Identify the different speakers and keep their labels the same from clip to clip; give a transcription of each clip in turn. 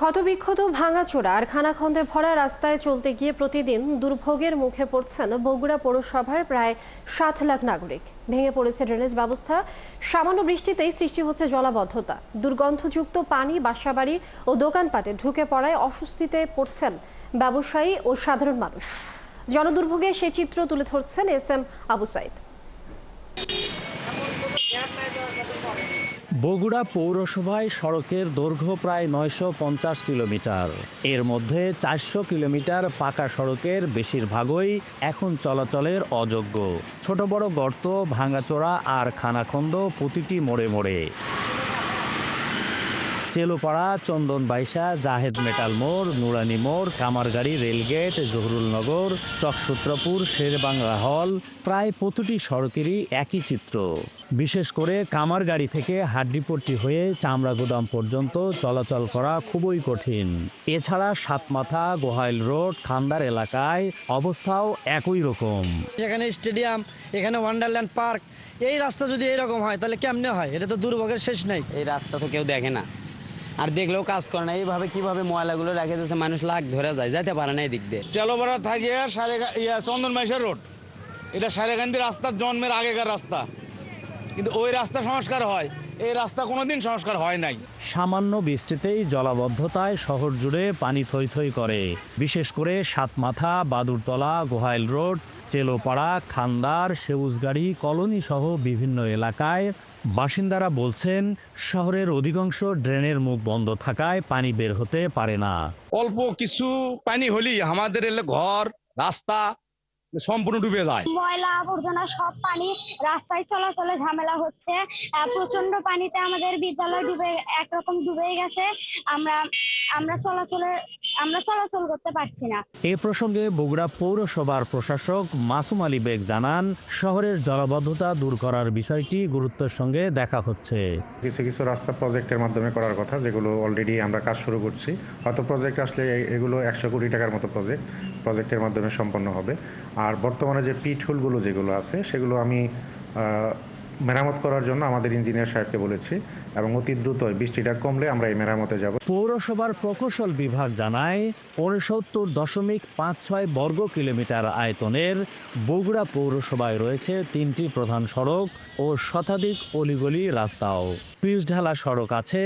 Speaker 1: ক্ষতবিক্ষত ভাঙাচোরা আর খানাখন্দে ভরা রাস্তায় চলতে গিয়ে প্রতিদিন দুর্ভোগের মুখে পড়ছেন বগুড়া পৌরসভার প্রায় ৭ লাখ নাগরিক। ভেঙে পড়েছে ড্রেনেজ ব্যবস্থা, সামান্য বৃষ্টিতেই সৃষ্টি হচ্ছে জলাবদ্ধতা, দুর্গন্ধযুক্ত পানি বাসাবাড়ি ও দোকানপাটে ঢুকে পড়ায় অস্বস্তিতে পড়ছেন ব্যবসায়ী ও সাধারণ মানুষ। জনদুর্ভোগে সেই চিত্র তুলে ধরছেন এস.এম. আবু সাইদ।
Speaker 2: বগুড়া পৌরসভায় সড়কের দৈর্ঘ্য প্রায় ৯৫০ কিলোমিটার। এর মধ্যে ৪০০ কিলোমিটার পাকা সড়কের বেশিরভাগই এখন চলাচলের অযোগ্য। ছোট বড় গর্ত, ভাঙাচোরা আর খানাখন্দ প্রতিটি মোড়ে মোড়ে। চেলোপাড়া, চন্দনবাইশা, জাহেদ মেটাল মোড়, নুরানি মোড়, কামারগাড়ি, রেলগেট, জহুরুলনগর, চকসূত্রপুর, শেরবাংলা হল, প্রায় প্রতিটি সড়কেরই একই চিত্র। বিশেষ করে কামারগাড়ি থেকে হাড্ডিপট্টি হয়ে চামড়াগুদাম পর্যন্ত চলাচল করা খুবই কঠিন। এছাড়া সাতমাথা, গোহাইল রোড, খান্দার এলাকায় অবস্থাও একই রকম।
Speaker 3: এখানে স্টেডিয়াম, এখানে ওয়ান্ডারল্যান্ড পার্ক, এই রাস্তা যদি এরকম হয় তাহলে কেমনে হয়? এটা তো দুর্ভোগের শেষ নাই।
Speaker 4: এই রাস্তা তো কেউ দেখে না, আর দেখলেও কাজ করে না। এইভাবে কিভাবে ময়লাগুলো রেখে দিয়েছে, মানুষ লাখ ধরে যায়, যেতে পারে না এই দিক দিয়ে।
Speaker 5: চেলোপাড়া থাকে চন্দনবাইশা রোড, এটা সারেগান্ধী রাস্তার জন্মের আগেকার রাস্তা, কিন্তু ওই রাস্তা সংস্কার হয়, এই রাস্তা কোনোদিন সংস্কার হয় নাই।
Speaker 2: সামান্য বৃষ্টিতেই জলাবদ্ধতায় শহর জুড়ে পানি থই থই করে। বিশেষ করে সাতমাথা, বাদুরতলা, গোহাইল রোড, চেলোপাড়া, খান্দার, সেউজগাড়ি কলোনি সহ বিভিন্ন এলাকায় বাসিন্দারা বলছেন শহরের অধিকাংশ ড্রেনের মুখ বন্ধ থাকায় পানি বের হতে পারে না।
Speaker 5: অল্প কিছু পানি হলেই আমাদের ঘর রাস্তা সম্পূর্ণ ডুবে যায়।
Speaker 6: ময়লা আবর্জনা সব পানি রাস্তায় চলাচলে ঝামেলা হচ্ছে। প্রচন্ড পানিতে আমাদের বিদ্যালয় একরকম ডুবে গেছে। আমরা চলাচল করতে পারছি না।
Speaker 2: এ প্রসঙ্গে বগুড়া পৌরসভার প্রশাসক মাসুম আলী বেগ জানান, শহরের জলাবদ্ধতা দূর করার বিষয়টি গুরুত্বের সঙ্গে দেখা হচ্ছে।
Speaker 7: কিছু কিছু রাস্তা প্রজেক্টের মাধ্যমে করার কথা, যেগুলো অলরেডি আমরা কাজ শুরু করছি। হয়তো প্রজেক্ট আসলে এগুলো ১০০ কোটি টাকার মতো প্রজেক্টের মাধ্যমে সম্পন্ন হবে। আর বর্তমানে যে পিট হোলগুলো যেগুলো আছে সেগুলো আমি মেরামত করার জন্য আমাদের ইঞ্জিনিয়ার সাহেবকে বলেছি, এবং অতি দ্রুত বৃষ্টিটা কমলে আমরা এই মেরামতে যাব।
Speaker 2: পৌরসভার প্রকৌশল বিভাগ জানায় ৬৯.56 বর্গ কিলোমিটার আয়তনের বগুড়া পৌরসভায় রয়েছে ৩টি প্রধান সড়ক ও শতাধিক অলিগলি রাস্তাও। পিচঢালা সড়ক আছে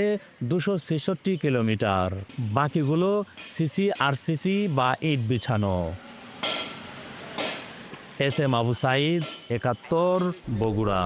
Speaker 2: ২৬৬ কিলোমিটার, বাকিগুলো সিসি, আরসিসি বা ইট বিছানো। এস.এম. আবু সাইদ, ৭১, বগুড়া।